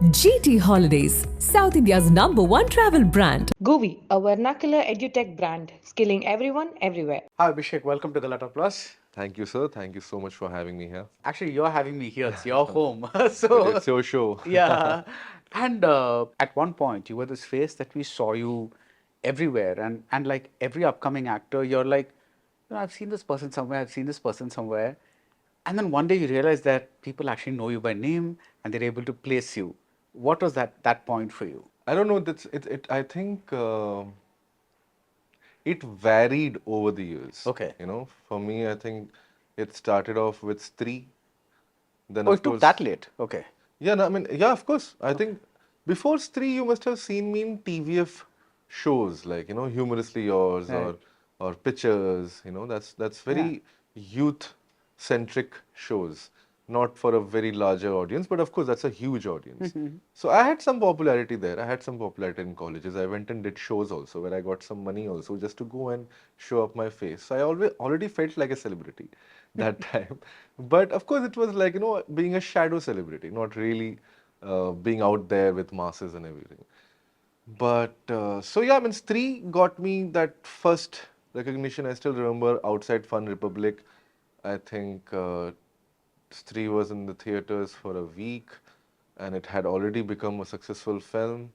GT Holidays, South India's #1 travel brand. GUVI, a vernacular edutech brand, skilling everyone everywhere. Hi Abhishek, welcome to Galata Plus. Thank you, sir. Thank you so much for having me here. Actually, you're having me here. It's your home. But it's your show. Yeah. And at one point, you were this face that we saw you everywhere, and like every upcoming actor, you're like, I've seen this person somewhere. I've seen this person somewhere. And then one day you realize that people actually know you by name, and they're able to place you. What was that point for you? I don't know. That's it. I think it varied over the years. Okay. For me, I think it started off with Stree. Then Oh, of it took course, that late. Okay. yeah. No, I mean, yeah. Of course. I think before Stree, you must have seen me in TVF shows like Humorously Yours Right. or Pictures. That's very youth centric shows, not for a very larger audience, but of course that's a huge audience. So I had some popularity there. I had some popularity in colleges. I went and did shows also where I got some money also just to go and show up my face. So I already felt like a celebrity that time. But of course it was like being a shadow celebrity, not really being out there with masses and everything. But so yeah, I mean, Stree got me that first recognition. I still remember outside Fun Republic. I think Stree was in the theaters for a week, and it had already become a successful film.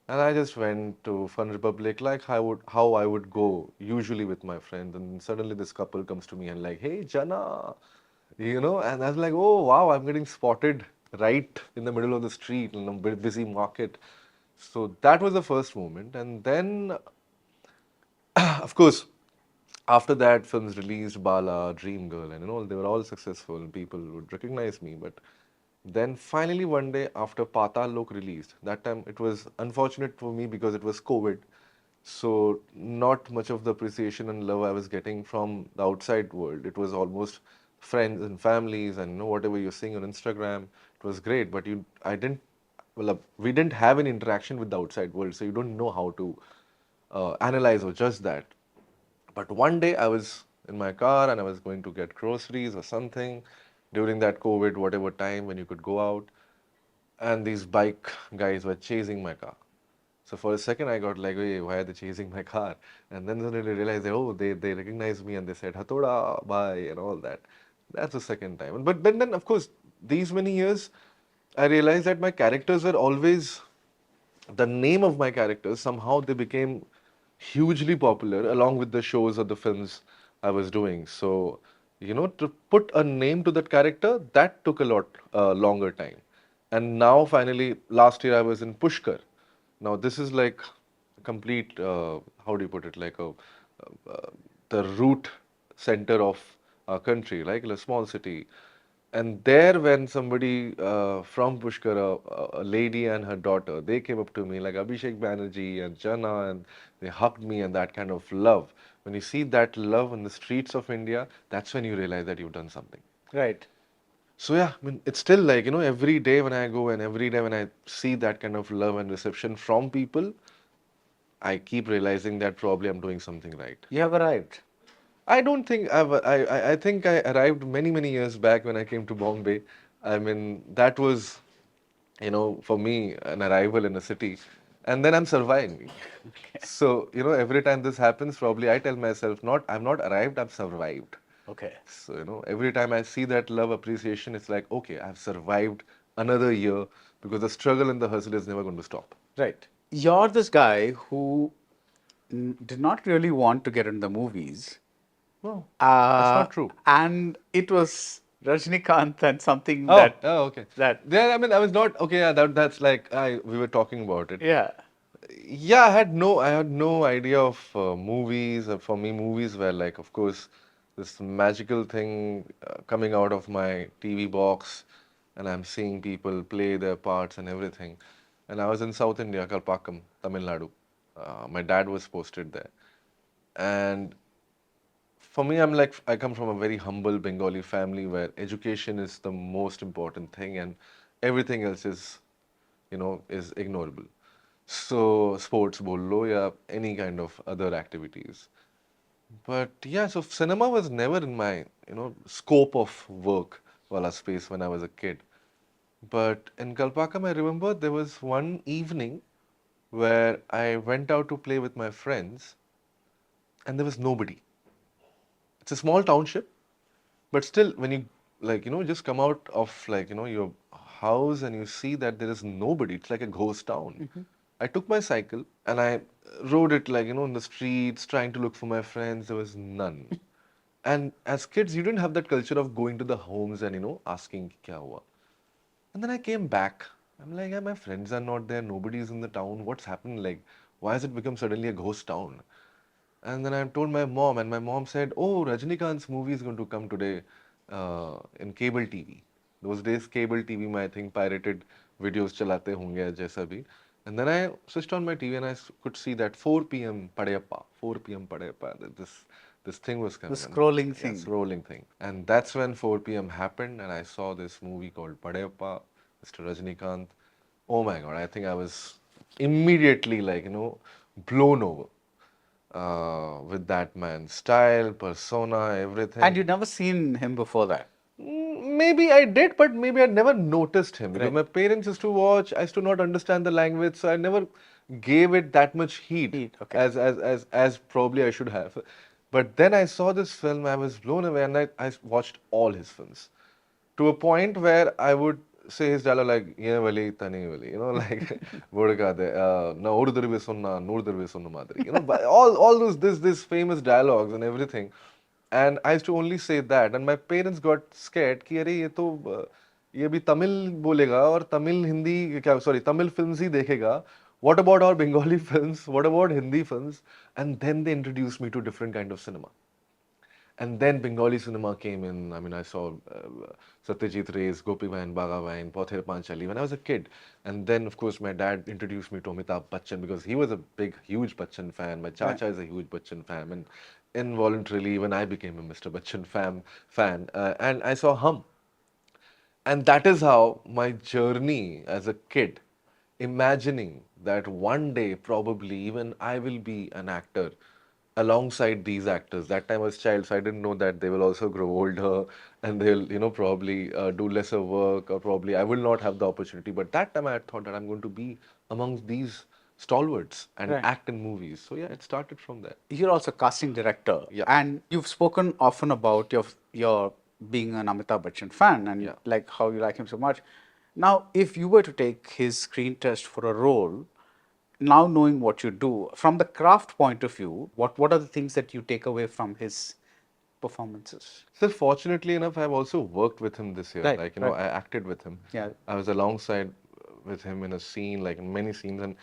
And I just went to Fun Republic like how I would go usually with my friends. And suddenly this couple comes to me and like, hey, Jana, and I was like, oh wow, I'm getting spotted right in the middle of the street in a busy market. So that was the first moment. And then, of course, after that, films released Bala, Dream Girl, and they were all successful. People would recognize me. But then finally, one day after Patal Lok released, that time it was unfortunate for me because it was COVID. So not much of the appreciation and love I was getting from the outside world. It was almost friends and families and whatever you're seeing on Instagram. It was great, but we didn't have any interaction with the outside world, so you don't know how to analyze or judge that. But one day I was in my car and I was going to get groceries or something during that COVID, whatever time when you could go out, and these bike guys were chasing my car. So for a second I got like, hey, why are they chasing my car? And then suddenly I realized, they recognized me and they said, Hathoda, bye, and all that. That's the second time. But then of course, these many years, I realized that my characters were always the name of my characters, somehow they became hugely popular along with the shows or the films I was doing. So, to put a name to that character, that took a lot longer time. And now, finally, last year I was in Pushkar. Now, this is like a complete, how do you put it, like the root center of our country, like a small city. And there, when somebody from Pushkar, a lady and her daughter, they came up to me like Abhishek Banerjee and Jana, and they hugged me, and that kind of love. When you see that love in the streets of India, that's when you realize that you've done something. Right. So yeah, I mean, it's still like, every day when I go and every day when I see that kind of love and reception from people, I keep realizing that probably I'm doing something right. You have arrived. I don't think I think I arrived many years back when I came to Bombay. I mean, that was, for me, an arrival in a city. And then I'm surviving. So, every time this happens, probably I tell myself, I'm not arrived, I've survived. Okay. So, every time I see that love appreciation, it's like, okay, I've survived another year because the struggle and the hustle is never going to stop. Right. You're this guy who did not really want to get into the movies. No, that's not true. And it was Rajinikanth and something Okay. that Yeah, I mean, I was not okay. Yeah, that's like we were talking about it. yeah. Yeah, I had no idea of movies. For me, movies were like, of course, this magical thing coming out of my TV box, and I'm seeing people play their parts and everything. And I was in South India, Kalpakkam, Tamil Nadu. My dad was posted there, and for me, I come from a very humble Bengali family where education is the most important thing, and everything else is ignorable. So sports bolo, yeah, any kind of other activities. But yeah, so cinema was never in my, scope of work wala space when I was a kid. But in Kalpakam, I remember there was one evening where I went out to play with my friends and there was nobody. It's a small township, but still, when you just come out of your house and you see that there is nobody, it's like a ghost town. I took my cycle and I rode it in the streets, trying to look for my friends. There was none. And as kids, you didn't have that culture of going to the homes and asking kya hua. And then I came back. I'm like, yeah, my friends are not there. Nobody's in the town. What's happened? Like, why has it become suddenly a ghost town? And then I told my mom, and my mom said, "Oh, Rajinikanth's movie is going to come today in cable TV." Those days, cable TV में I think pirated videos चलाते होंगे जैसा भी. And then I switched on my TV and I could see that 4 p.m. Padayappa, 4 p.m. Padayappa. This thing was coming. The scrolling thing. Yeah, scrolling thing. And that's when 4 p.m. happened, and I saw this movie called Padayappa, Mr. Rajinikanth. Oh my God! I think I was immediately blown over with that man's style, persona, everything. And you'd never seen him before that. Maybe I did, but maybe I'd never noticed him because Right. my parents used to watch. I used to not understand the language, so I never gave it that much heed Okay. as probably I should have. But then I saw this film, I was blown away, and I watched all his films to a point where I would say his dialogue like "ye vali tani vali," like vodkade na oru darbe sonna nooru darbe sonna madri, but all those this famous dialogues and everything. And I used to only say that, and my parents got scared कि अरे ये भी तमिल बोलेगा और तमिल हिंदी क्या sorry Tamil films ही देखेगा. What about our Bengali films? What about Hindi films? And then they introduced me to different kind of cinema. And then Bengali cinema came in. I mean, I saw Satyajit Ray's Gopi Bhain, Baga Bhain, Pother Panchali when I was a kid. And then, of course, my dad introduced me to Amitabh Bachchan because he was a big, huge Bachchan fan. My chacha is a huge Bachchan fan. And involuntarily, even I became a Mr. Bachchan fan. And I saw Hum. And that is how my journey as a kid, imagining that one day probably even I will be an actor alongside these actors. That time I was child, so I didn't know that they will also grow older and they'll, probably do lesser work or probably I will not have the opportunity. But that time I had thought that I'm going to be amongst these stalwarts and Right. act in movies. So yeah, it started from there. You're also a casting director. Yeah. And you've spoken often about your being an Amitabh Bachchan fan and Yeah. like how you like him so much. Now, if you were to take his screen test for a role, now knowing what you do, from the craft point of view, what are the things that you take away from his performances? So fortunately enough, I've also worked with him this year. Right, Like, right. I acted with him. Yeah. I was alongside with him in a scene, like in many scenes. And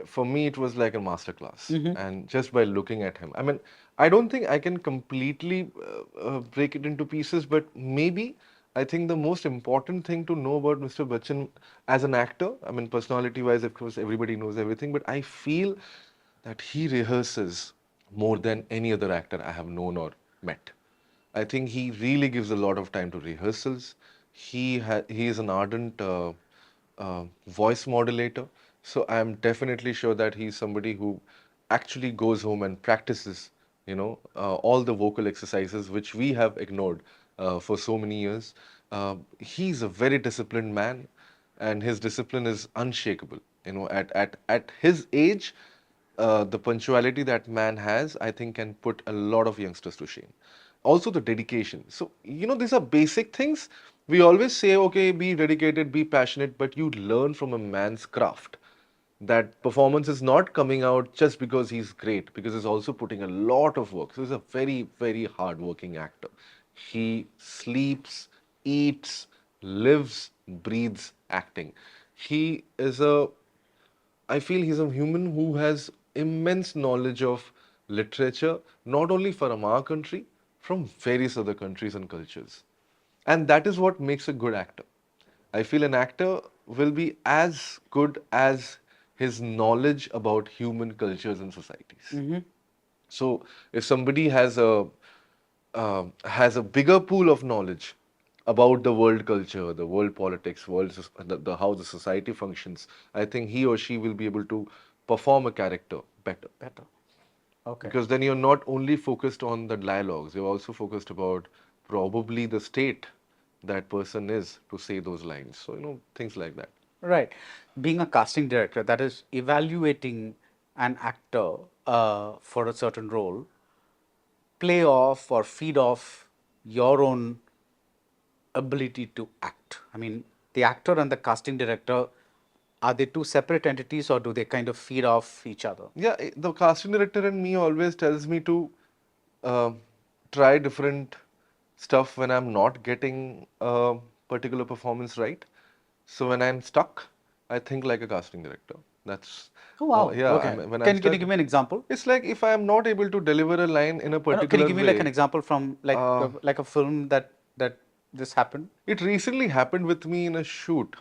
for me, it was like a masterclass. And just by looking at him, I mean, I don't think I can completely break it into pieces, but maybe I think the most important thing to know about Mr. Bachchan as an actor, I mean, personality wise, of course, everybody knows everything, but I feel that he rehearses more than any other actor I have known or met. I think he really gives a lot of time to rehearsals. He is an ardent voice modulator, so I am definitely sure that he's somebody who actually goes home and practices, all the vocal exercises which we have ignored for so many years. He's a very disciplined man, and his discipline is unshakable. At his age, the punctuality that man has, I think, can put a lot of youngsters to shame. Also, the dedication. So, these are basic things. We always say, okay, be dedicated, be passionate, but you learn from a man's craft that performance is not coming out just because he's great, because he's also putting a lot of work. So, he's a very, very hard-working actor. He sleeps, eats, lives, breathes acting. He is I feel he's a human who has immense knowledge of literature, not only from our country, from various other countries and cultures. And that is what makes a good actor. I feel an actor will be as good as his knowledge about human cultures and societies. So if somebody has a bigger pool of knowledge about the world culture, the world politics, how the society functions, I think he or she will be able to perform a character better. Better. Okay. Because then you're not only focused on the dialogues, you're also focused about probably the state that person is to say those lines. So, things like that. Right. Being a casting director, that is evaluating an actor for a certain role, play off or feed off your own ability to act. I mean, the actor and the casting director, are they two separate entities or do they kind of feed off each other? Yeah, the casting director in me always tells me to uh, try different stuff when I'm not getting a particular performance right. So when I'm stuck, I think like a casting director. That's Oh, wow. yeah. Okay. When I'm Can stuck, you give me an example? it's like if I am not able to deliver a line in a Can you particular give me like an way. example from like a film that this happened? It recently happened with me in a shoot,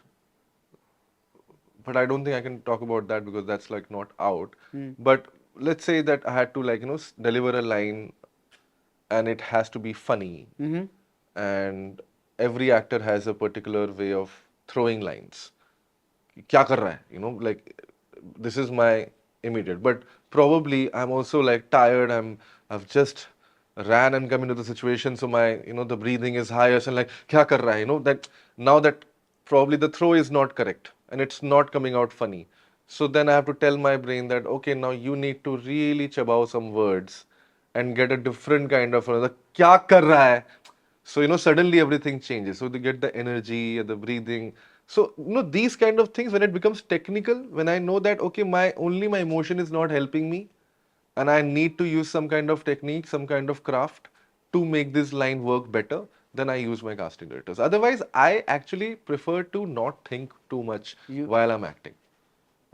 but I don't think I can talk about that because that's like not out. But let's say that I had to like deliver a line, and it has to be funny, and every actor has a particular way of throwing lines. क्या कर रहा है? Like this is my immediate. But probably I'm also like tired. I've just ran and come into the situation, so my the breathing is higher. So like क्या कर रहा है? That now that probably the throw is not correct and it's not coming out funny. So then I have to tell my brain that okay, now you need to really chabao some words and get a different kind of the क्या कर रहा है? So, suddenly everything changes. So they get the energy, the breathing. So, these kind of things, when it becomes technical, when I know that, okay, my emotion is not helping me, and I need to use some kind of technique, some kind of craft to make this line work better, then I use my casting directors. Otherwise, I actually prefer to not think too much while I'm acting.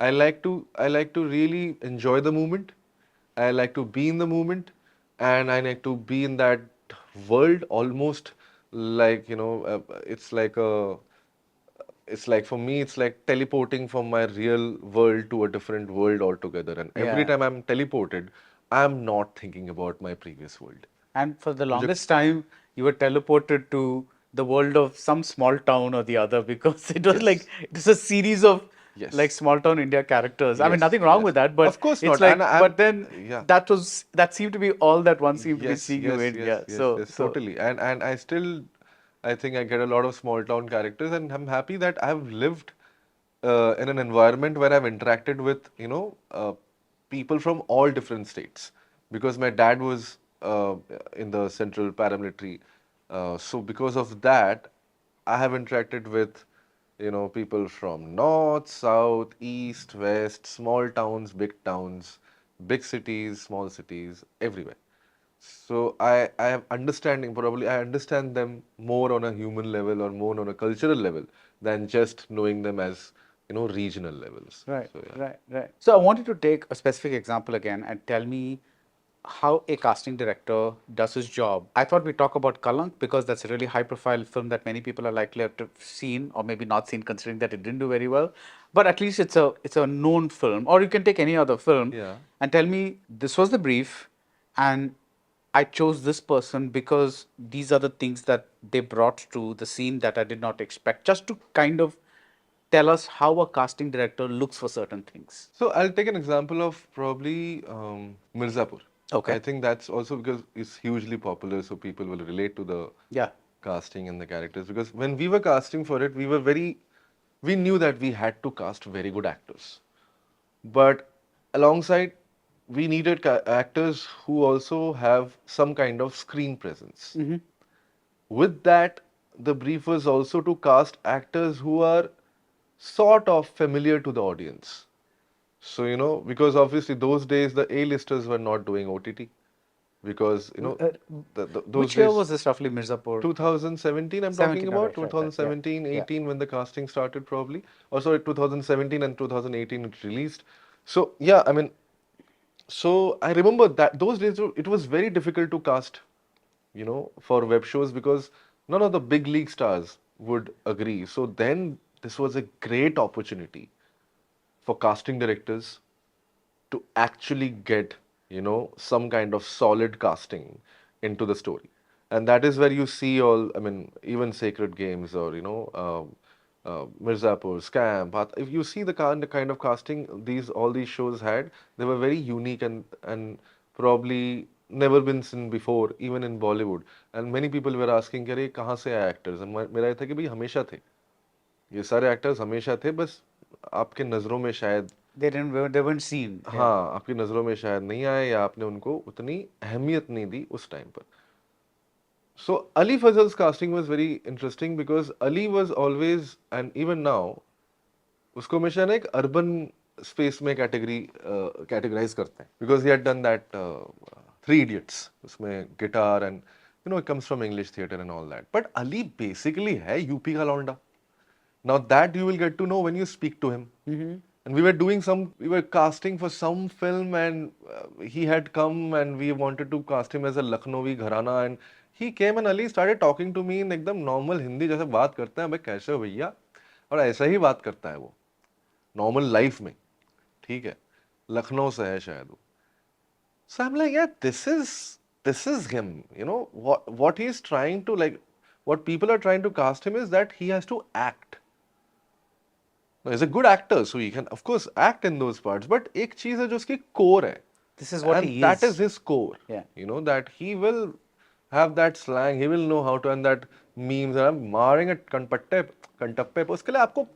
I like to really enjoy the moment. I like to be in the moment, and I like to be in that world almost like it's like for me it's like teleporting from my real world to a different world altogether. And every Yeah. time I'm teleported, I'm not thinking about my previous world. And for the longest time, you were teleported to the world of some small town or the other because it was like Yes. it was a series of like Yes. small town India characters. I mean, Yes. nothing wrong Yes. with that, but Of course it's not. like, And I'm but then yeah. that seemed to be all that one seemed to be Yes, seeing you yes, in. yes, Yeah. yes, So yes, totally. And I think I get a lot of small town characters, and I'm happy that I've lived in an environment where I've interacted with, people from all different states. Because my dad was in the central paramilitary. So because of that, I have interacted with, people from north, south, east, west, small towns, big cities, small cities, everywhere. So I am understanding, probably I understand them more on a human level or more on a cultural level than just knowing them as, regional levels. right, So yeah. right. So I wanted to take a specific example again and tell me how a casting director does his job. I thought we'd talk about Kalank because that's a really high profile film that many people are likely to have seen or maybe not seen considering that it didn't do very well. But at least it's a known film. Or you can take any other film Yeah. and tell me this was the brief and I chose this person because these are the things that they brought to the scene that I did not expect. Just to kind of tell us how a casting director looks for certain things. So I'll take an example of probably Mirzapur. I Okay. think that's also because it's hugely popular, so people will relate to the Yeah. casting and the characters. Because when we were casting for it, we knew that we had to cast very good actors. But alongside, we needed actors who also have some kind of screen presence. With that, the brief was also to cast actors who are sort of familiar to the audience. So, because obviously those days the A-listers were not doing OTT because, those Which year days, was this roughly, Mirzapur? 2017 I'm talking 17, all about, right, right, yeah, 2017, yeah. 18 when the casting started probably. Or sorry, 2017 and 2018 it released. So, yeah, I mean, so I remember that those days it was very difficult to cast, for web shows because none of the big league stars would agree. So then this was a great opportunity for casting directors to actually get, some kind of solid casting into the story. And that is where you see all, I mean, even Sacred Games or, Mirzapur, Scam, if you see the kind of casting all these shows had, they were very unique and probably never been seen before, even in Bollywood. And many people were asking, "अरे कहाँ से आए actors?" And मेरा ये था कि भाई हमेशा थे, ये सारे actors हमेशा थे, बस आपके नज़रों में शायद They weren't seen. हाँ आपकी नज़रों में शायद नहीं आए या आपने उनको उतनी अहमियत नहीं दी उस टाइम पर. So Ali Fazal's casting was very interesting because Ali was always, and even now, उसको हमेशा ना एक अर्बन स्पेस में कैटेगराइज करते हैं because he had done that Three Idiots उसमें guitar and you know it comes from English theatre and all that but Ali basically है यूपी का लौंडा. Now that you will get to know when you speak to him. And we were casting for some film and he had come and we wanted to cast him as a Lucknowi gharana and he came and Ali started talking to me in एकदम normal Hindi जैसे बात करते हैं, मैं कैसे हो भैया, और ऐसा ही बात करता है वो नॉर्मल लाइफ में, ठीक है, लखनऊ से है शायद वो. So I'm like, yeah, this is him, you know, what he is trying to like, what people are trying to cast him is that he has to act. No, he's a good actor, so he can of course act in those parts, but एक चीज है जो उसकी core है. This is what And he that is. is his core. Yeah. You know, that he will have that slang, he will know how to, and that memes, and I'm मारेंगे कंटप्पे पे, उसके लिए आपको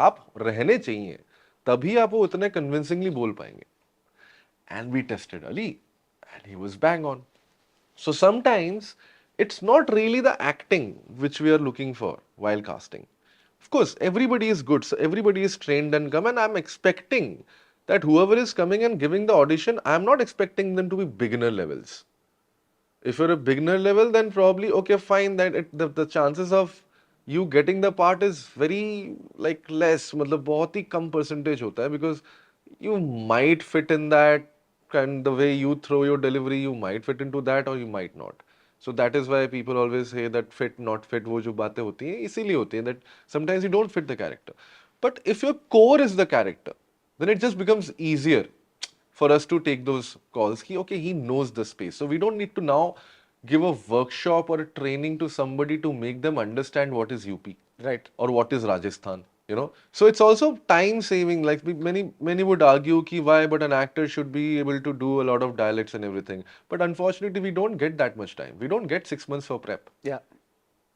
आप रहने चाहिए, तभी आप वो उतने convincingly बोल पाएंगे. And we tested Ali, and he was bang on. So sometimes it's not really the acting which we are looking for while casting. Of course, everybody is good, so everybody is trained and come, and I'm expecting that whoever is coming and giving the audition, I'm not expecting them to be beginner levels. If you're a beginner level, then probably okay, fine. That the chances of you getting the part is very like less. मतलब बहुत ही कम percentage होता है because you might fit in that, and the way you throw your delivery, you might fit into that or you might not. So that is why people always say that fit, not fit, वो जो बातें होती हैं इसीलिए होती हैं that sometimes you don't fit the character. But if your core is the character, then it just becomes easier for us to take those calls ki, okay, he knows the space, so we don't need to now give a workshop or a training to somebody to make them understand what is UP, Right. or what is Rajasthan, you know. So it's also time saving, like many would argue ki why, but an actor should be able to do a lot of dialects and everything, but unfortunately we don't get that much time. We don't get 6 months for prep. Yeah.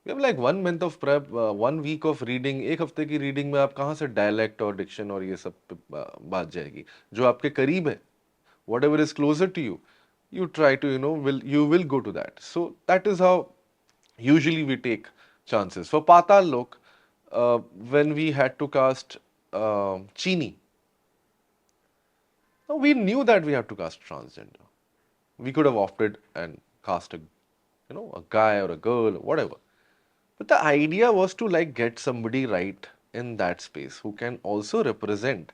We have like 1 month of prep, 1 week of reading. एक हफ्ते की reading में आप कहाँ से dialect और Dickson और ये सब पे बात जाएगी. जो आपके करीब है, whatever is closer to you, you try to, you know, you will go to that. So that is how usually we take chances. For Patal Lok, when we had to cast Chini, we knew that we have to cast transgender. We could have opted and cast a guy or a girl or whatever. But the idea was to like get somebody right in that space who can also represent,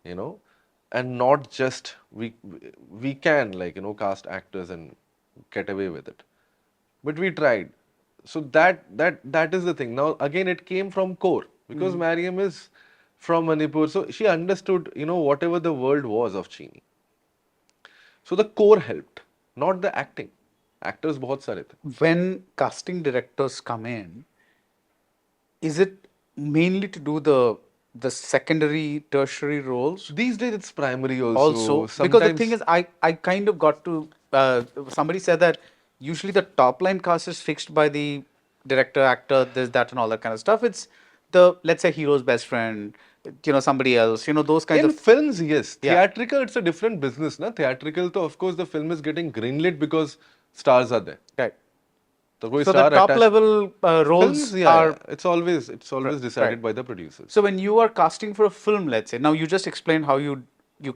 you know, and not just we can like, you know, cast actors and get away with it. But we tried. So that is the thing. Now again it came from core because Mariam is from Manipur, so she understood, you know, whatever the world was of Chini. So the core helped, not the acting. Actors बहुत सारे थे. When casting directors come in, is it mainly to do the secondary, tertiary roles? These days it's primary also. Also, because the Sometimes- thing is, I kind of got to somebody said that usually the top line cast is fixed by the director, actor, this, that, and all that kind of stuff. It's the, let's say, hero's best friend, you know, somebody else, you know, those kinds in of. films, yes. Yeah. Theatrical, it's a different business. Na? Theatrical, तो of course the film is getting greenlit because stars are there. Right. तो कोई So the star top attached- level roles Films, yeah, are. yeah. It's always decided right. by the producers. So when you are casting for a film, let's say, now you just explained how you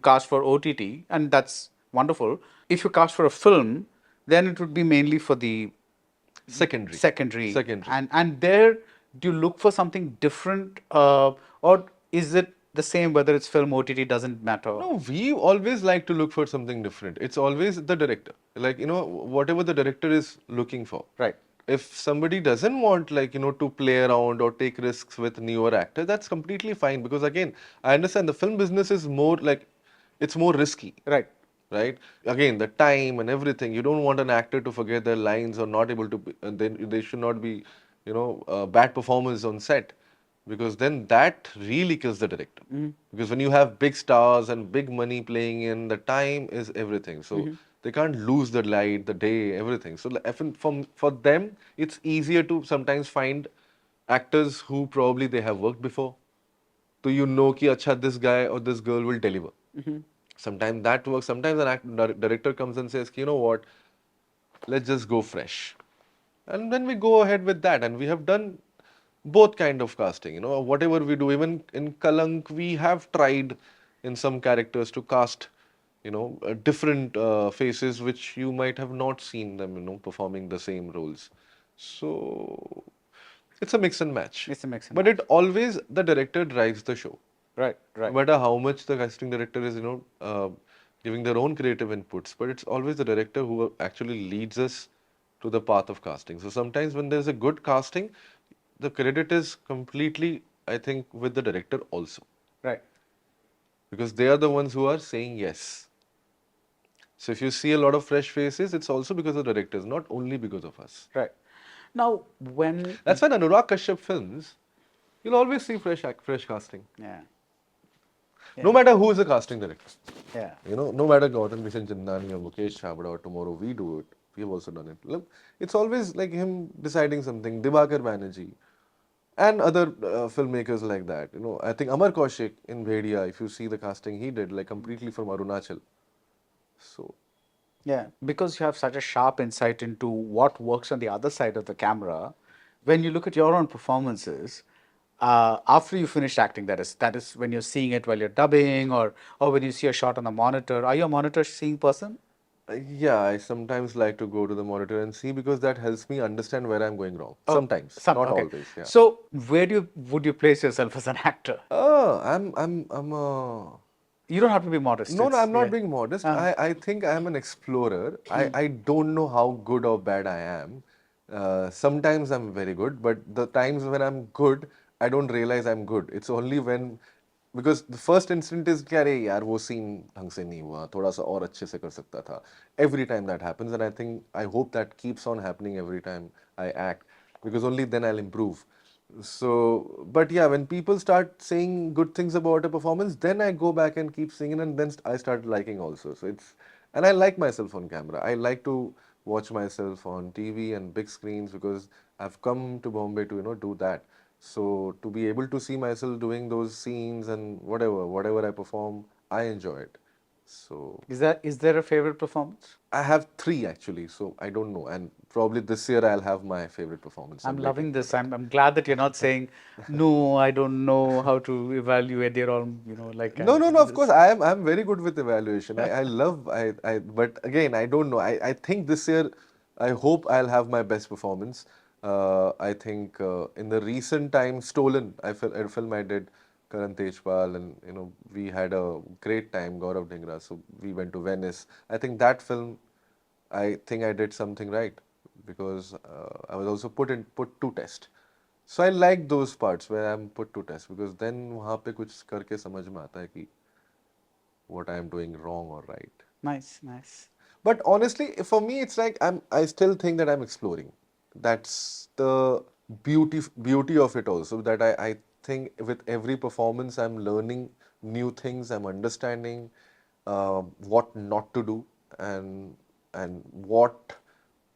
cast for OTT, and that's wonderful. If you cast for a film, then it would be mainly for the Secondary. and there do you look for something different, or is it the same whether it's film OTT, doesn't matter? No, we always like to look for something different. It's always the director. Like, you know, whatever the director is looking for. Right. If somebody doesn't want, like, you know, to play around or take risks with newer actors, that's completely fine. Because again, I understand the film business is more like, it's more risky. Right. Right? Again, the time and everything. You don't want an actor to forget their lines or not able to, then they should not be, you know, bad performers on set. Because then that really kills the director. Because when you have big stars and big money playing in, the time is everything. So They can't lose the light, the day, everything. So I feel for them, it's easier to sometimes find actors who probably they have worked before. So you know ki acha this guy or this girl will deliver. Sometimes that works. Sometimes an director comes and says, you know what, let's just go fresh. And then we go ahead with that. And we have done both kind of casting, whatever we do. Even in Kalank, we have tried in some characters to cast, different faces which you might have not seen them, performing the same roles. So it's a mix and match. It's a mix and But match. it always, the director drives the show. Right, No right. matter how much the casting director is, giving their own creative inputs, but it's always the director who actually leads us to the path of casting. So sometimes when there's a good casting, the credit is completely, I think, with the director also, Right. because they are the ones who are saying yes. So if you see a lot of fresh faces, it's also because of the directors, not only because of us. Right. Now, when That's why in Anurag Kashyap films, you'll always see fresh casting. yeah, No matter who is the casting director. yeah, No matter Gowthem Chandani or Mukesh Chabra or tomorrow we do it, we have also done it. Look, it's always like him deciding something. Dibakar Banerjee and other filmmakers like that. I think Amar Kaushik in Bhedia, if you see the casting he did, like completely from Arunachal. So, yeah, because you have such a sharp insight into what works on the other side of the camera. When you look at your own performances, after you finish acting, that is when you're seeing it while you're dubbing, or when you see a shot on the monitor. Are you a monitor seeing person? yeah, I sometimes like to go to the monitor and see because that helps me understand where I'm going wrong. Oh, Sometimes, not okay. always. Yeah. So, where would you place yourself as an actor? Oh, I'm a. You don't have to be modest. No, It's I'm not yeah. being modest. I think I'm an explorer. I don't know how good or bad I am. Sometimes I'm very good, but the times when I'm good, I don't realize I'm good. It's only when, because the first instinct is कि अरे यार वो scene ढंग से नहीं हुआ, थोड़ा सा और अच्छे से कर सकता था. Every time that happens, and I hope that keeps on happening every time I act, because only then I'll improve. So, but yeah, when people start saying good things about a performance, then I go back and keep singing, and then I start liking also. So and I like myself on camera. I like to watch myself on TV and big screens because I've come to Bombay to, do that. So to be able to see myself doing those scenes and whatever I perform, I enjoy it. So Is there a favorite performance? I have three actually, so I don't know. And probably this year I'll have my favorite performance. I'm waiting loving for this. that. I'm glad that you're not saying, no, I don't know how to evaluate. They're all, like No. Of course, I'm very good with evaluation. I love but again, I don't know. I think this year, I hope I'll have my best performance. I think in the recent time, Stolen, a film I did, Karan Tejpal, and we had a great time. Gaurav Dhingra, so we went to Venice. I think that film, I think I did something right because I was also put to test. So I like those parts where I'm put to test because then वहाँ पे कुछ करके समझ में आता है कि what I am doing wrong or right. nice, nice. But honestly, for me, it's like I still think that I'm exploring. That's the beauty of it also. That I think with every performance, I'm learning new things. I'm understanding what not to do and what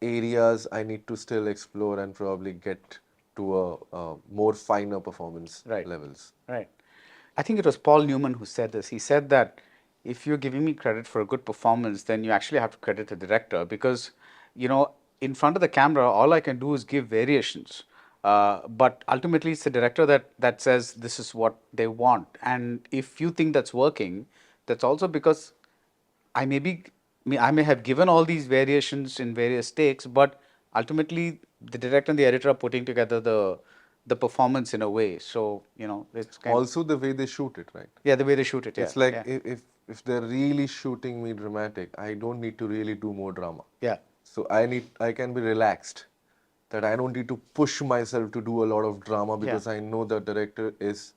areas I need to still explore and probably get to a more finer performance Right. levels. Right. I think it was Paul Newman who said this. He said that if you're giving me credit for a good performance, then you actually have to credit the director because, in front of the camera, all I can do is give variations. But ultimately, it's the director that says this is what they want. And if you think that's working, that's also because I may have given all these variations in various takes, but ultimately the director and the editor are putting together the performance in a way. So it's kind of, Also, the way they shoot it, right? yeah, the way they shoot it. Yeah, It's like yeah, if they're really shooting me dramatic, I don't need to really do more drama. yeah, So I can be relaxed. That I don't need to push myself to do a lot of drama because I know the director is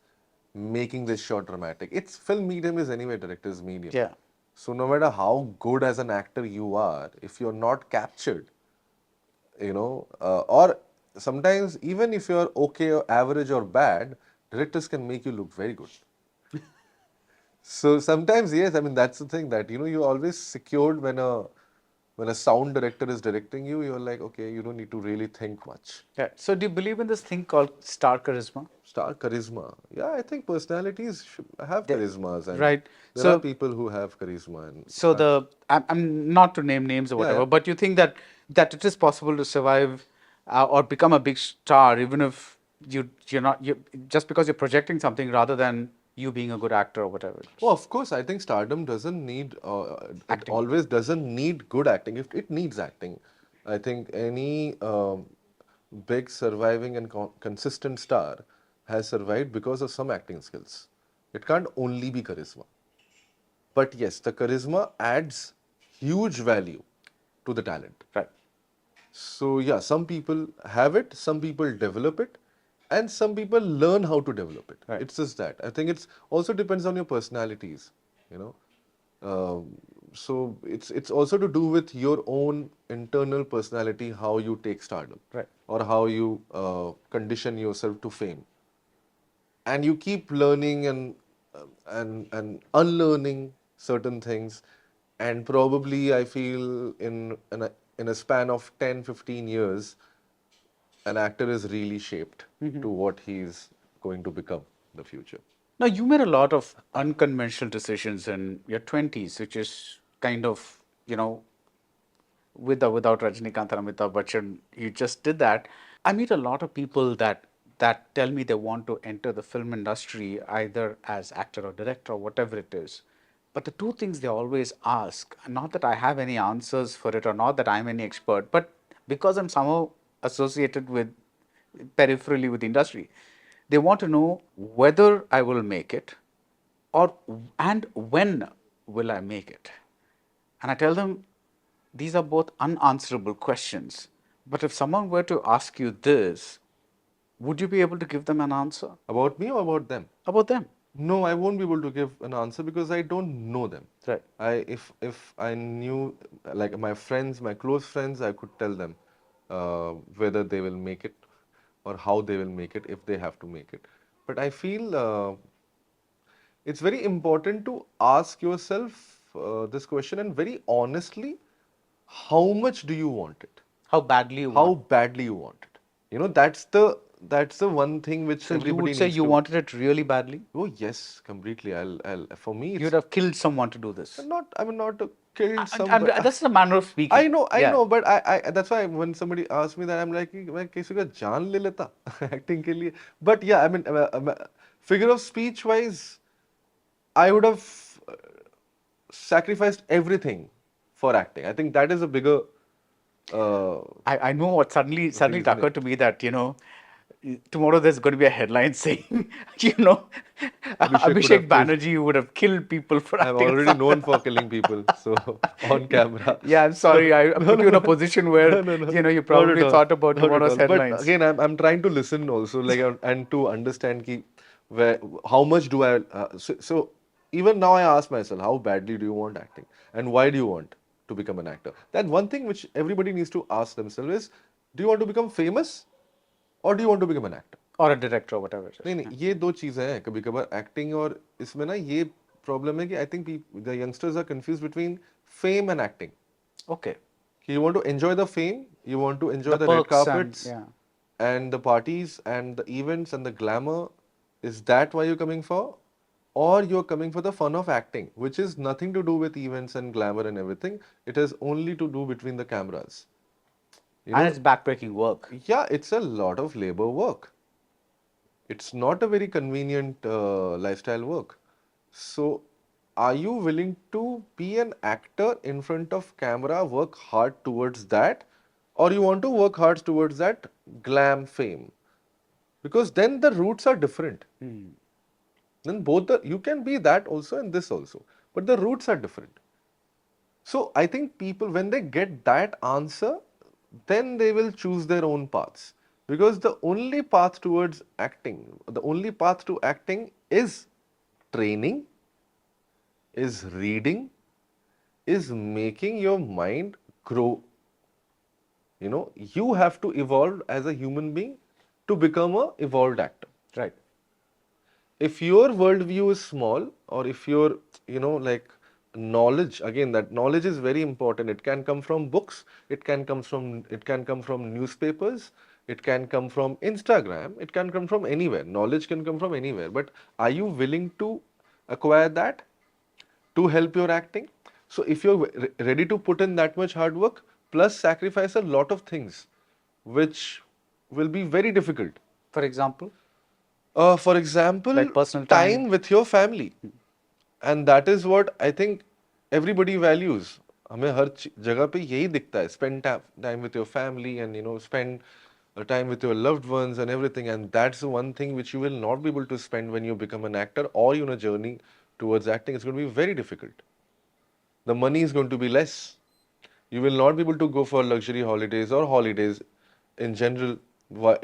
making this shot dramatic. It's film medium is anyway director's medium. yeah. So no matter how good as an actor you are, if you're not captured, or sometimes even if you're okay or average or bad, directors can make you look very good. So sometimes, yes, I mean, that's the thing that, you're always secured when a when a sound director is directing you, you're like, okay, you don't need to really think much. Yeah. So do you believe in this thing called star charisma? Star charisma. Yeah, I think personalities have They- charismas, and right. there are So people who have charisma. And so I'm not to name names or Yeah, whatever, yeah. but you think that it is possible to survive or become a big star even if you're not you just because you're projecting something rather than you being a good actor or whatever. well, of course, I think stardom doesn't need, it Acting. always doesn't need good acting. If it needs acting, I think any big surviving and consistent star has survived because of some acting skills. It can't only be charisma. But yes, the charisma adds huge value to the talent. Right. So yeah, some people have it, some people develop it, and some people learn how to develop it. Right. It's just that. I think it's also depends on your personalities, you know. So it's also to do with your own internal personality, how you take stardom, Right. or how you condition yourself to fame, and you keep learning and unlearning certain things, and probably I feel in a span of 10-15 years, an actor is really shaped to what he's going to become in the future. Now, you made a lot of unconventional decisions in your 20s, which is kind of, with or without Rajinikanth and Amitabh Bachchan, you just did that. I meet a lot of people that tell me they want to enter the film industry either as actor or director or whatever it is. But the two things they always ask, not that I have any answers for it or not that I'm any expert, but because I'm somehow associated with peripherally with the industry, they want to know whether I will make it or and when will I make it. And I tell them these are both unanswerable questions. But if someone were to ask you this, would you be able to give them an answer About me or about them? about them? No, I won't be able to give an answer because I don't know them. Right. If I knew, like my friends, my close friends, I could tell them whether they will make it or how they will make it if they have to make it. But I feel it's very important to ask yourself this question, and very honestly, how much do you want it? How badly you How want. badly you want it? You know, that's the one thing which So you everybody would say needs you to. wanted it really badly? Oh yes, completely. For me, You'd it's have killed someone to do this. not. I mean, not to kill some. And that's the manner of speaking. I Yeah. know, but that's why when somebody asks me that, I'm like, मैं किसी का जान ले लेता acting के लिए. But yeah, I mean, figure of speech wise, I would have sacrificed everything for acting. I think that is a bigger. I know what suddenly isn't it it? occurred to me that, tomorrow there's going to be a headline saying, Abhishek Abhishek Banerjee would have killed people for I'm acting. already known for killing people, so on camera. Yeah, I'm sorry. I put you in a position where, No. you Not probably at all. thought about Not at tomorrow's all. headlines. But again, I'm trying to listen also, like, and to understand how much do I. So even now, I ask myself, how badly do you want acting, and why do you want to become an actor? That one thing which everybody needs to ask themselves is, do you want to become famous, or do you want to become an actor? Or a director or whatever it is. नहीं ये दो चीजें हैं कभी कभार acting और इसमें ना ये प्रॉब्लम है कि I think the youngsters are confuse between fame and acting Okay. you want to enjoy the fame, you want to enjoy The the red perks and- carpets yeah. and the parties and the events and the glamour. Is that why you're coming for, or you're coming for the fun of acting, which is nothing to do with events and glamour and everything? It has only to do between the cameras. And it's backbreaking work. Yeah, it's a lot of labor work. It's not a very convenient lifestyle work. So, are you willing to be an actor in front of camera, work hard towards that, or you want to work hard towards that glam fame? Because then the roots are different. Then you can be that also and this also, but the roots are different. So I think people, when they get that answer, then they will choose their own paths. Because the only path towards acting, the only path to acting is training, is reading, is making your mind grow. You know, you have to evolve as a human being to become a evolved actor. Right. If your worldview is small, or if your, like knowledge, again, that knowledge is very important. It can come from books, it can come from newspapers, it can come from Instagram, it can come from anywhere. Knowledge can come from anywhere. But are you willing to acquire that to help your acting? So if you're ready to put in that much hard work, plus sacrifice a lot of things, which will be very difficult. For example, For example, like personal time time. with your family. And that is what I think everybody values. हमें हर जगह पे यही दिखता है. Spend time with your family and spend time with your loved ones and everything. And that's the one thing which you will not be able to spend when you become an actor or you're on a journey towards acting. It's going to be very difficult. The money is going to be less. You will not be able to go for luxury holidays or holidays in general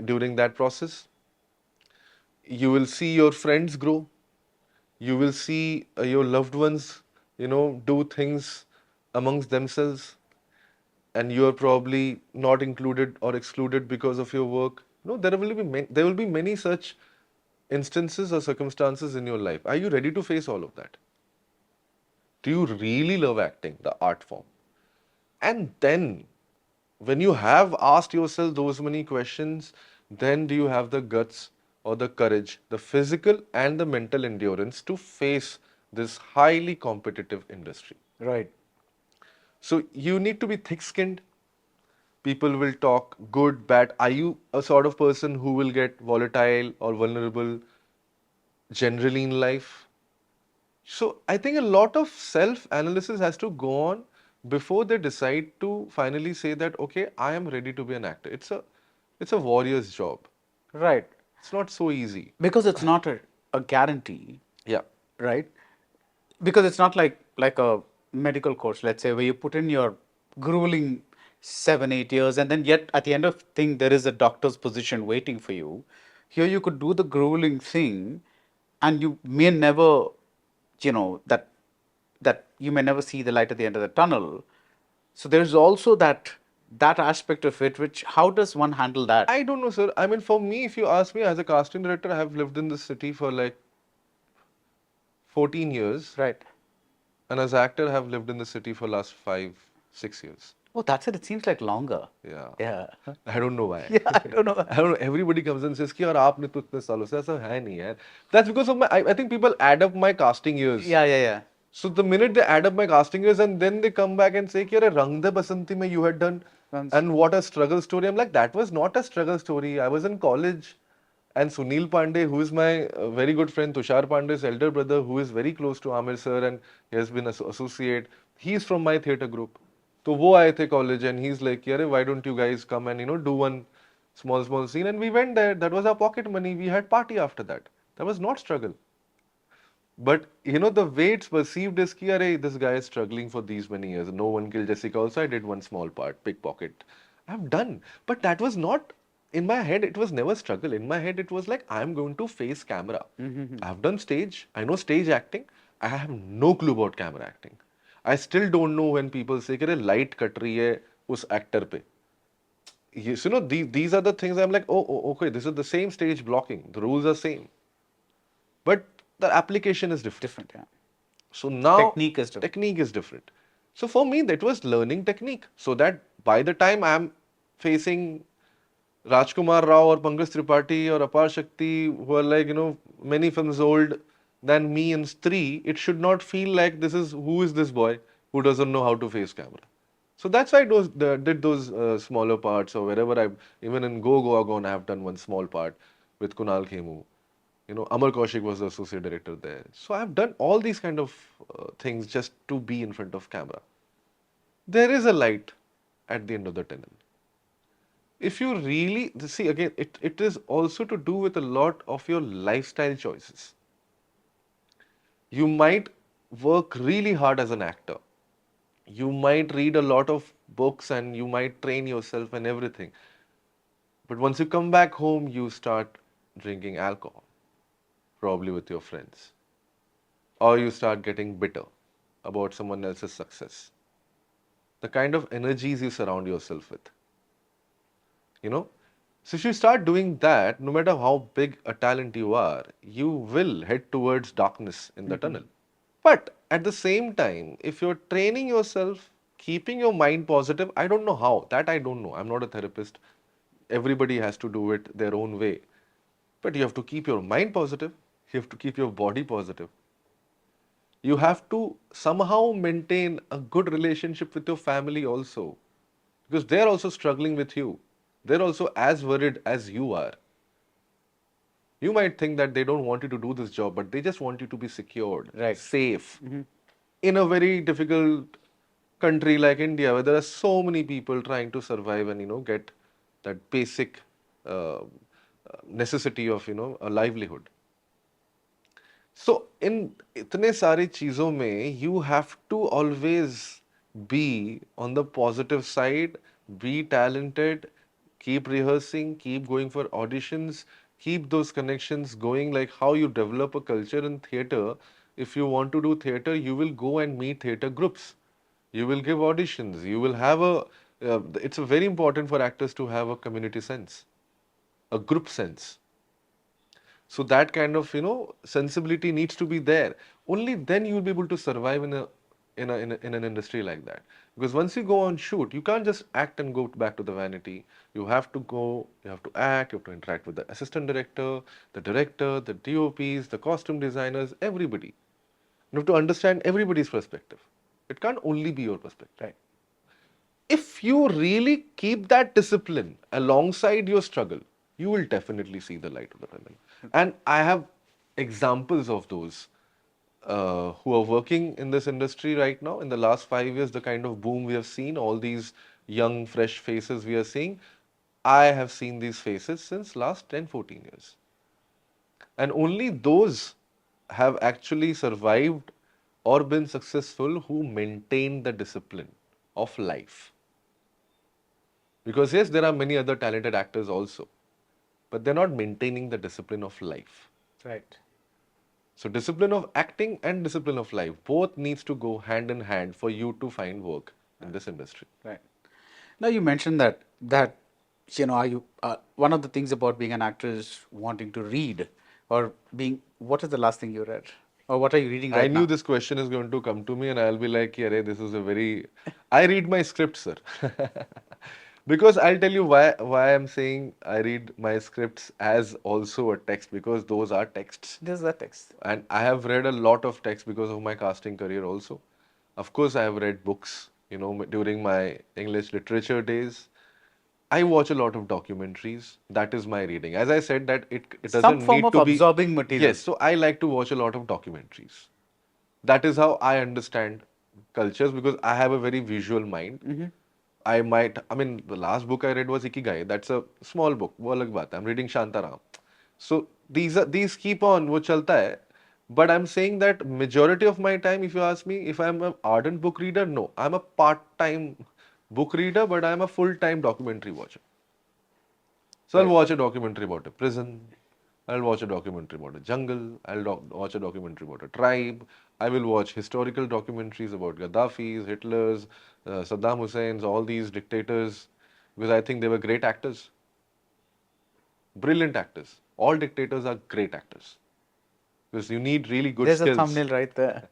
during that process. You will see your friends grow. You will see your loved ones, do things amongst themselves, and you are probably not included or excluded because of your work. No, there will be many such instances or circumstances in your life. Are you ready to face all of that? Do you really love acting, the art form? And then, when you have asked yourself those many questions, then do you have the guts or the courage, the physical and the mental endurance to face this highly competitive industry? Right. So you need to be thick-skinned. People will talk good, bad. Are you a sort of person who will get volatile or vulnerable generally in life? So I think a lot of self-analysis has to go on before they decide to finally say that, okay, I am ready to be an actor. It's a warrior's job. Right. It's not so easy. Because it's not a guarantee, Yeah. right? Because it's not like a medical course, let's say, where you put in your grueling 7 8 years, and then yet at the end of thing there is a doctor's position waiting for you. Here you could do the grueling thing, and you may never, that you may never see the light at the end of the tunnel. So there's also that aspect of it, which how does one handle that? I don't know, sir. I mean, for me, if you ask me, as a casting director, I have lived in this city for like 14 years. Right. And as actor, I have lived in the city for last 5 6 years. Oh, that's it. It seems like longer. Yeah. Yeah. I don't know why. Yeah, I don't know. I don't know. Everybody comes and says, "कि यार आपने तो इतने सालों से ऐसा है नहीं यार." That's because of I think people add up my casting years. Yeah. So the minute they add up my casting years and then they come back and say, "कि यार Rang De Basanti mein you had done," and what a struggle story. I'm like, that was not a struggle story. I was in college. And Sunil Pandey, who is my very good friend, Tushar Pandey's elder brother, who is very close to Amir sir and he has been associate, he's from my theatre group. So wo aaye the college and he's like, "Yare, why don't you guys come and do one small scene?" And we went there. That was our pocket money. We had party after that. That was not struggle. But the way it's perceived is ki, "Arey, this guy is struggling for these many years. No One Killed Jessica. Also, I did one small part, pickpocket. I've done." But that was not, in my head, it was never struggle. In my head, it was like, I'm going to face camera. I've done stage. I know stage acting. I have no clue about camera acting. I still don't know when people say कि light cut रही है उस actor पे. Yes, these are the things I'm like, oh, okay, this is the same stage blocking. The rules are same. But the application is different. Different, yeah. So now Technique is different. Technique is different. So for me, that was learning technique. So that by the time I'm facing Rajkumar Rao or Pankaj Tripathi or Apar Shakti, who are like, many films old than me and Stree, it should not feel like who is this boy who doesn't know how to face camera. So that's why I did those smaller parts, or wherever even in Go Goa Gone, I have done one small part with Kunal Khemu. Amar Kaushik was the associate director there. So I've done all these kind of things just to be in front of camera. There is a light at the end of the tunnel. If you really see, again, it is also to do with a lot of your lifestyle choices. You might work really hard as an actor. You might read a lot of books and you might train yourself and everything. But once you come back home, you start drinking alcohol, probably with your friends. Or you start getting bitter about someone else's success. The kind of energies you surround yourself with. So if you start doing that, no matter how big a talent you are, you will head towards darkness in the tunnel. But At the same time, if you're training yourself, keeping your mind positive, I don't know how, that I don't know, I'm not a therapist, everybody has to do it their own way, but you have to keep your mind positive, you have to keep your body positive, you have to somehow maintain a good relationship with your family also, because they're also struggling with you, they're also as worried as you are. You might think that they don't want you to do this job, but they just want you to be secured, Right. safe. In a very difficult country like India, where there are so many people trying to survive and get that basic necessity of a livelihood. So in इतने सारी चीजों में you have to always be on the positive side, be talented, keep rehearsing, keep going for auditions, keep those connections going, like how you develop a culture in theatre. If you want to do theatre, you will go and meet theatre groups. You will give auditions. You will have it's very important for actors to have a community sense, a group sense. So that kind of sensibility needs to be there. Only then you will be able to survive in an industry like that. Because once you go on shoot, you can't just act and go back to the vanity. You have to go, you have to act, you have to interact with the assistant director, the DOPs, the costume designers, everybody. You have to understand everybody's perspective. It can't only be your perspective. Right. If you really keep that discipline alongside your struggle, you will definitely see the light of the tunnel. And I have examples of those who are working in this industry right now. In the last 5 years, the kind of boom we have seen, all these young, fresh faces we are seeing, I have seen these faces since last 10, 14 years. And only those have actually survived or been successful who maintain the discipline of life. Because yes, there are many other talented actors also, but they're not maintaining the discipline of life. Right. So discipline of acting and discipline of life both needs to go hand in hand for you to find work in this industry. Right. Now you mentioned that are you one of the things about being an actor is wanting to read or being. What is the last thing you read, or what are you reading right I knew now? this question is going to come to me, and I'll be like, "Yeah, this is a very." I read my script, sir, because I'll tell you why I'm saying I read my scripts as also a text, because those are texts. This is the text. And I have read a lot of text because of my casting career also. Of course, I have read books, during my English literature days. I watch a lot of documentaries. That is my reading. As I said, that it Some doesn't form need of to be. absorbing material. Yes, so I like to watch a lot of documentaries. That is how I understand cultures, because I have a very visual mind. The last book I read was Ikigai. That's a small book. वो अलग बात है. I'm reading Shantaram. So these keep on, वो चलता है. But I'm saying that majority of my time, if you ask me, if I'm an ardent book reader, no. I'm a part-time book reader, but I'm a full-time documentary watcher. So I'll watch a documentary about a prison. I'll watch a documentary about a jungle. I'll watch a documentary about a tribe. I will watch historical documentaries about Gaddafis, Hitlers, Saddam Hussein's, all these dictators, because I think they were great actors. Brilliant actors. All dictators are great actors. Because you need really good There's skills. a thumbnail right there.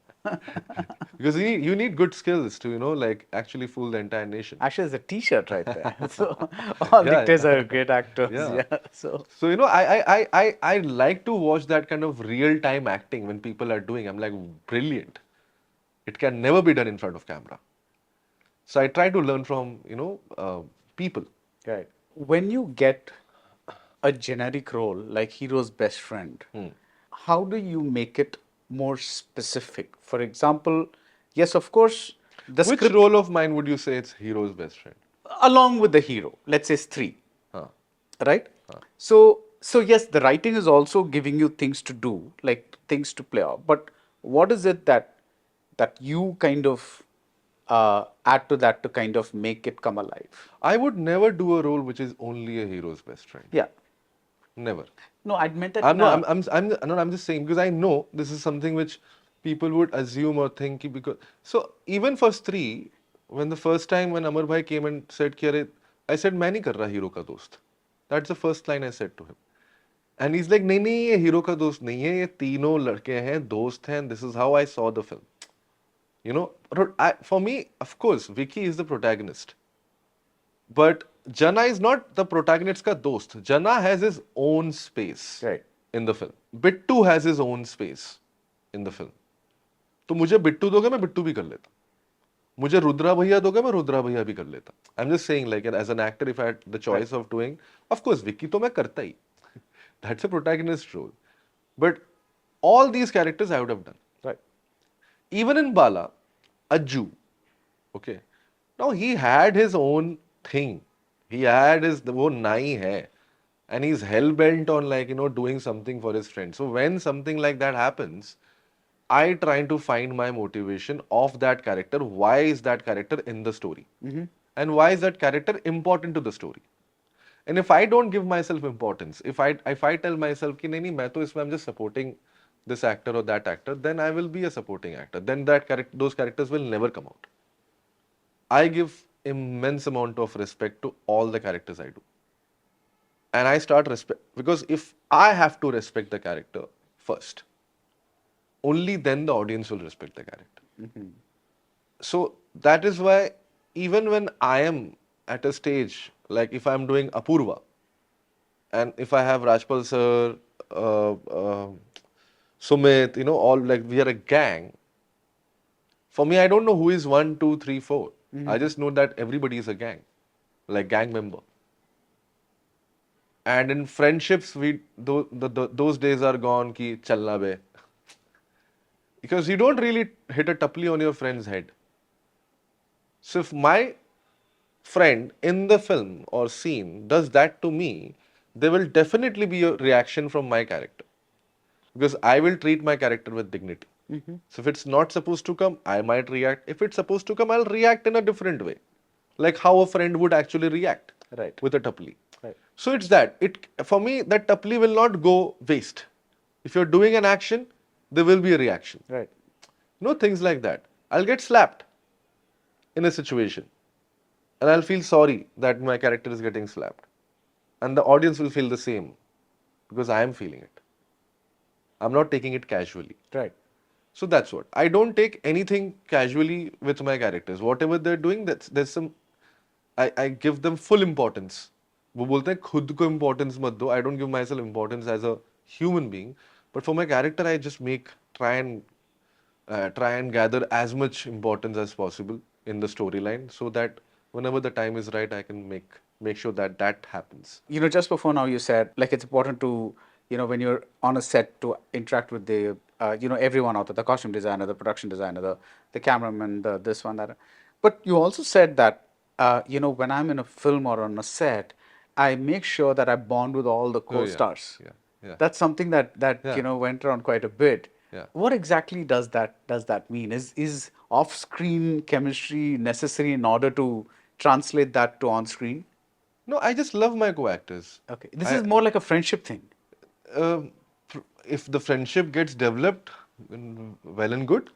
Because you need good skills to, actually fool the entire nation. Actually, there's a T-shirt right there. So all Yeah, dictators yeah. are great actors. Yeah. Yeah. So So, I like to watch that kind of real-time acting when people are doing. I'm like, brilliant. It can never be done in front of camera. So I try to learn from, people. right. When you get a generic role like hero's best friend, how do you make it more specific? For example, yes, of course, the Which script role of mine would you say it's hero's best friend? along with the hero, let's say it's three, Huh. right? So yes, the writing is also giving you things to do, like things to play off. But what is it that you kind of add to that to kind of make it come alive? I would never do a role which is only a hero's best friend. Yeah. Never. No, I meant that. I'm not. I'm just saying, because I know this is something which people would assume or think because. So even for Stree, when the first time when Amar Bhai came and said, "Ki अरे," I said, "मैं नहीं कर रहा hero का दोस्त." That's the first line I said to him, and he's like, "नहीं नहीं ये hero का दोस्त नहीं है, ये तीनों लड़के हैं, दोस्त हैं. This is how I saw the film." You know, for me, of course, Vicky is the protagonist. But Jana is not the protagonist ka dost. Jana has his own space Right. in the film. Bittu has his own space in the film. तो मुझे बिट्टू दोगे मैं बिट्टू भी कर लेता. मुझे रुद्रा भैया दोगे मैं रुद्रा भैया भी कर लेता. I'm just saying, like, as an actor, if I had the choice of doing, of course, Vicky तो मैं करता ही. That's a protagonist role. But all these characters I would have done. Right. Even in Bala, Ajju, okay. Now he had his own thing. He had his वो नाई है, and he's hell bent on, like, you know, doing something for his friend. So when something like that happens, I try to find my motivation of that character. Why is that character in the story? And why is that character important to the story? And if I don't give myself importance, if I tell myself कि नहीं नहीं मैं तो इसमें I'm just supporting this actor or that actor, then I will be a supporting actor. Then those characters will never come out. I give immense amount of respect to all the characters I do. And I start respect because if I have to respect the character first, only then the audience will respect the character. So that is why even when I am at a stage, like if I'm doing Apurva, and if I have Rajpal sir, Sumit, you know, all like we are a gang. For me, I don't know who is 1, 2, 3, 4. I just know that everybody is a gang, like gang member. And in friendships, those days are gone. Ki chalna be, because you don't really hit a tapli on your friend's head. So if my friend in the film or scene does that to me, there will definitely be a reaction from my character, because I will treat my character with dignity. So if it's not supposed to come, I might react. If it's supposed to come, I'll react in a different way, like how a friend would actually react with a tapli. Right. So it's that. For me, that tapli will not go waste. If you're doing an action, there will be a reaction. Right. No, things like that. I'll get slapped in a situation, and I'll feel sorry that my character is getting slapped, and the audience will feel the same because I am feeling it. I'm not taking it casually. Right. So that's what. I don't take anything casually with my characters. Whatever they're doing, there's some. I give them full importance. वो बोलते हैं खुद को importance मत दो. I don't give myself importance as a human being, but for my character, I just try and gather as much importance as possible in the storyline, so that whenever the time is right, I can make sure that that happens. You know, just before now, you said like it's important to, you know, when you're on a set to interact with the, you know, everyone out there, the costume designer, the production designer, the cameraman, the this one, that. But you also said that, you know, when I'm in a film or on a set, I make sure that I bond with all the co-stars. Yeah. That's something that Yeah. you know went around quite a bit. Yeah. What exactly does that mean? Is off-screen chemistry necessary in order to translate that to on-screen? No, I just love my co-actors. Okay, this is more like a friendship thing. If the friendship gets developed, well and good.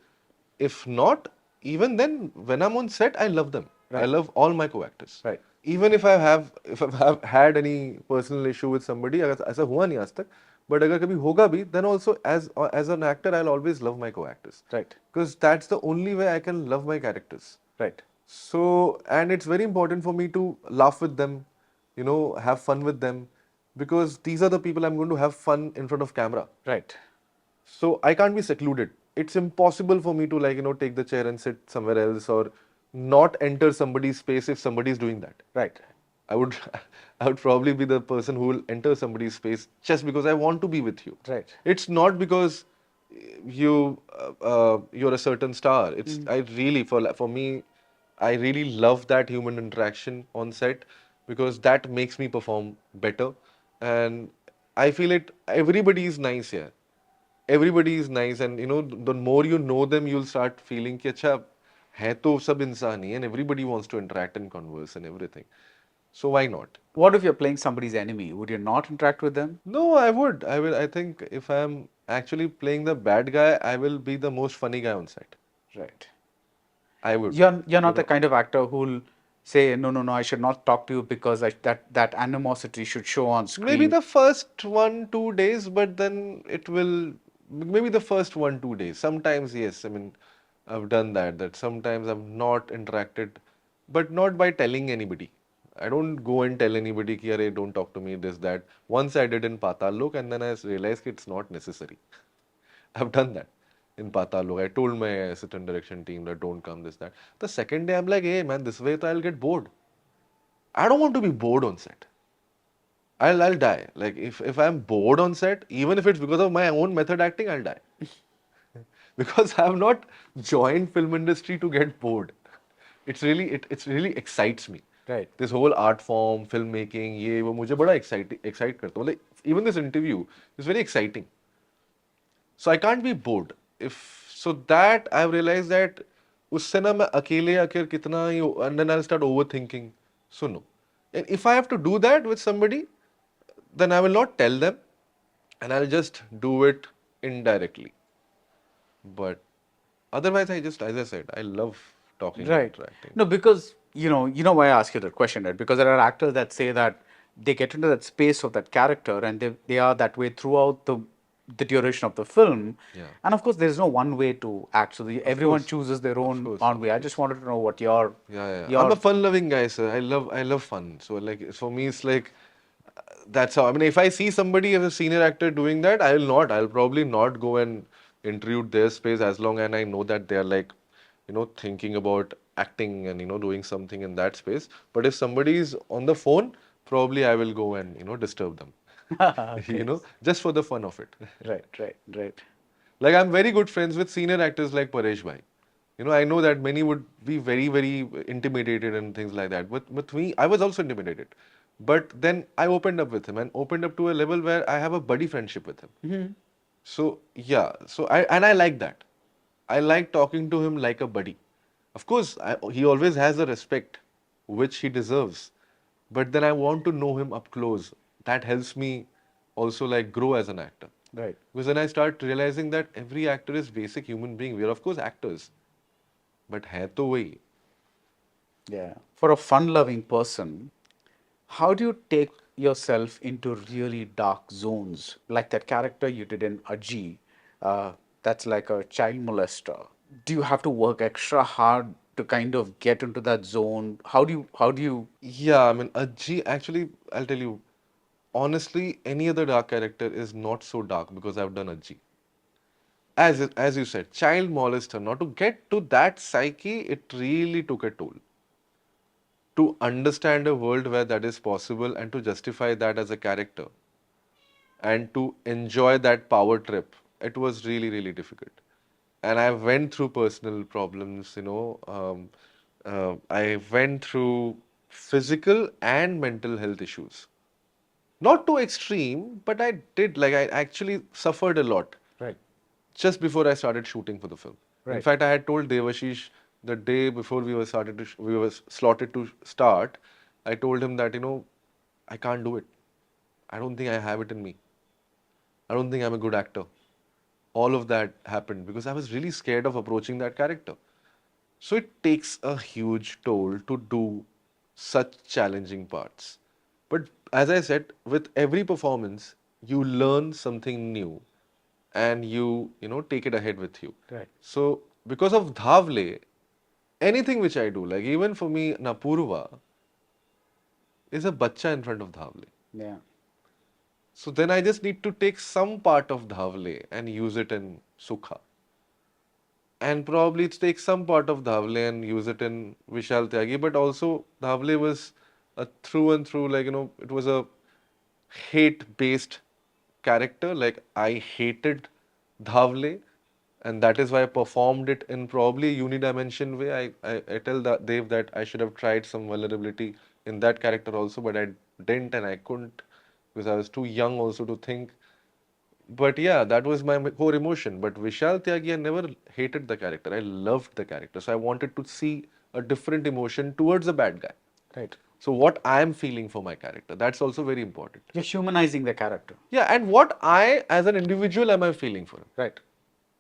If not, even then, when I'm on set, I love them. I love all my co-actors. Right. Even if I've had any personal issue with somebody, अगर ऐसा हुआ नहीं आज तक, but अगर कभी होगा भी, then also as an actor, I'll always love my co-actors. Right. Because that's the only way I can love my characters. Right. So, and it's very important for me to laugh with them, you know, have fun with them, because these are the people I'm going to have fun in front of camera. Right. So I can't be secluded. It's impossible for me to, like, you know, take the chair and sit somewhere else or not enter somebody's space if somebody is doing that. Right. I would probably be the person who will enter somebody's space just because I want to be with you. Right. It's not because you're a certain star. It's I really for me, I really love that human interaction on set, because that makes me perform better. And I feel everybody is nice here. Everybody is nice, and you know, the more you know them, you'll start feeling कि अच्छा है तो सब इंसान ही, and everybody wants to interact and converse and everything. So why not? What if you're playing somebody's enemy? Would you not interact with them? No, I would. I will. I think if I'm actually playing the bad guy, I will be the most funny guy on set. Right. I would. You're not the kind of actor who'll say no, I should not talk to you because that animosity should show on screen. Maybe the first 1-2 days, but then it will. Maybe the first 1-2 days. Sometimes yes. I mean, I've done that. That sometimes I've not interacted, but not by telling anybody. I don't go and tell anybody, ki, "Arey, don't talk to me, this, that." Once I did in Patal Lok, and then I realized it's not necessary. I've done that in Patal Lok. I told my assistant direction team that don't come, this, that. The second day, I'm like, hey, man, this way I'll get bored. I don't want to be bored on set. I'll die. Like if I'm bored on set, even if it's because of my own method acting, I'll die. Because I have not joined film industry to get bored. It's really excites me. Right. This whole art form, filmmaking, ये वो मुझे बड़ा excite करता है. Like even this interview is very exciting. So I can't be bored. If so that I've realized that उससे ना मैं अकेले आकर कितना ही and then I'll start overthinking. So no. And if I have to do that with somebody, then I will not tell them and I'll just do it indirectly. But otherwise, as I said, I love talking and Right. interacting. No, because you know why I ask you that question, right? Because there are actors that say that they get into that space of that character and they are that way throughout the duration of the film. Yeah. And of course, there's no one way to act. So everyone course. chooses their own course, own way. I just wanted to know what your Yeah. I'm a fun-loving guy, sir. I love fun. So like for me, it's like that's how. I mean, if I see somebody as a senior actor doing that, I'll probably not go and intrude their space as long as I know that they're like, thinking about acting and doing something in that space. But if somebody is on the phone, probably I will go and disturb them. Just for the fun of it. Right. Like I'm very good friends with senior actors like Paresh Bhai. I know that many would be very, very intimidated and things like that. But with me, I was also intimidated. But then I opened up with him and opened up to a level where I have a buddy friendship with him. So yeah, I like that. I like talking to him like a buddy. Of course, he always has the respect which he deserves. But then I want to know him up close. That helps me also like grow as an actor. Right. Because then I start realizing that every actor is basic human being. We are of course actors. But hai to wahi. Yeah. For a fun-loving person, how do you take yourself into really dark zones, like that character you did in Aji? That's like a child molester. Do you have to work extra hard to kind of get into that zone? How do you? Yeah, I mean, Ajji, actually, I'll tell you, honestly, any other dark character is not so dark because I've done Ajji. As you said, child molester. Now, to get to that psyche, it really took a toll. To understand a world where that is possible and to justify that as a character and to enjoy that power trip, it was really, really difficult. And I went through personal problems, I went through physical and mental health issues. Not too extreme, but I actually suffered a lot Right. just before I started shooting for the film. In Right. fact, I had told Devashish the day before we were slotted to start, I told him that, I can't do it. I don't think I have it in me. I don't think I'm a good actor. All of that happened because I was really scared of approaching that character. So it takes a huge toll to do such challenging parts. But as I said, with every performance, you learn something new and you take it ahead with you. Right. So because of Dhavle, anything which I do, like even for me, Napurva is a bacha in front of Dhavle. Yeah. So then I just need to take some part of Dhavle and use it in Sukha. And probably take some part of Dhavle and use it in Vishal Tyagi. But also Dhavle was a through and through, like, it was a hate-based character. Like I hated Dhavle and that is why I performed it in probably a unidimension way. I tell Dev that I should have tried some vulnerability in that character also, but I didn't and I couldn't because I was too young also to think. But yeah, that was my core emotion. But Vishal Tyagi, I never hated the character. I loved the character. So I wanted to see a different emotion towards the bad guy. Right. So what I am feeling for my character, that's also very important. You're humanizing the character. Yeah, and what I, as an individual, am I feeling for him? Right.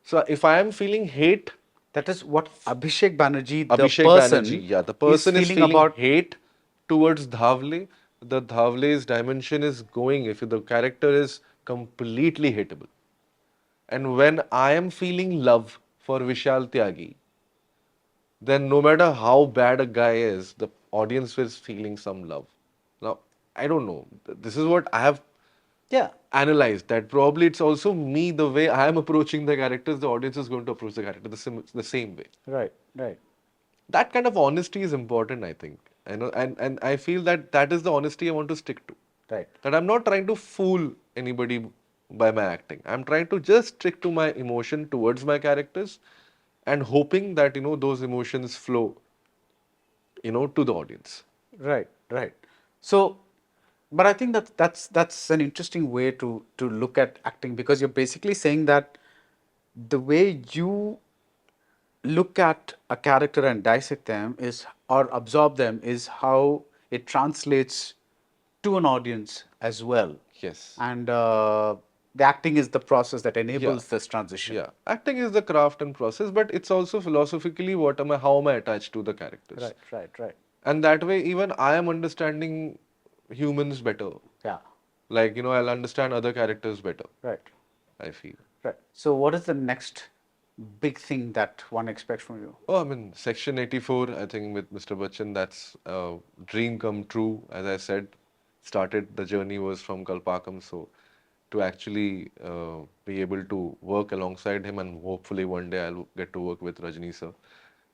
So if I am feeling hate, That is what Abhishek Banerjee, the Abhishek person, Banerjee, yeah, the person is feeling about. hate towards Dhavle. The Dhavle's dimension is going if the character is completely hateable. And when I am feeling love for Vishal Tyagi, then no matter how bad a guy is, the audience is feeling some love. Now, I don't know. This is what I have Yeah. analyzed, that probably it's also me, the way I am approaching the characters, the audience is going to approach the character the same way. Right. Right. That kind of honesty is important, I think. I know, and I feel that that is the honesty I want to stick to. Right. That I'm not trying to fool anybody by my acting. I'm trying to just stick to my emotion towards my characters and hoping that, those emotions flow, to the audience. Right, right. So, but I think that's an interesting way to look at acting, because you're basically saying that the way you look at a character and dissect them is, or absorb them, is how it translates to an audience as well. Yes. And the acting is the process that enables Yeah. this transition. Yeah, acting is the craft and process, but it's also philosophically how am I attached to the characters. Right, right, right. And that way, even I am understanding humans better. Yeah. Like, I'll understand other characters better, Right. I feel. Right. So, what is the next big thing that one expects from you? Oh, I mean, Section 84, I think with Mr. Bachchan, that's a dream come true. As I said, the journey was from Kalpakam. So to actually be able to work alongside him, and hopefully one day I'll get to work with Rajni sir.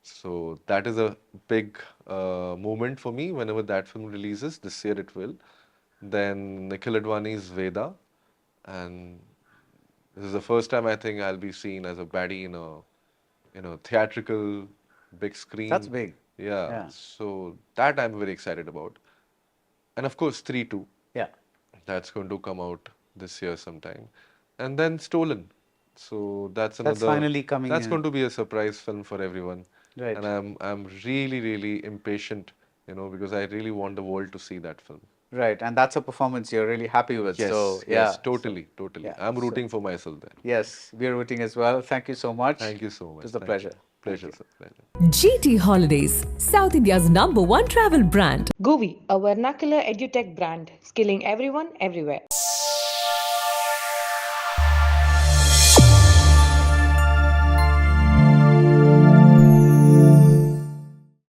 So that is a big moment for me whenever that film releases. This year it will. Then Nikhil Advani's Veda, and this is the first time I think I'll be seen as a baddie in a theatrical big screen. That's big. Yeah. Yeah. So that I'm very excited about. And of course 3-2. Yeah. That's going to come out this year sometime. And then Stolen. So that's another. That's finally coming That's in. going to be a surprise film for everyone. Right. And I'm really, really impatient, because I really want the world to see that film. Right, and that's a performance you're really happy with. Yes, So, yes, yeah. totally, totally. yeah, I'm so- rooting for myself there. Yes, we're rooting as well. Thank you so much. Thank you so much. It was a Thank pleasure. you. Pleasure, sir. Pleasure. GT Holidays, South India's #1 travel brand. GUVI, a vernacular edutech brand, skilling everyone everywhere.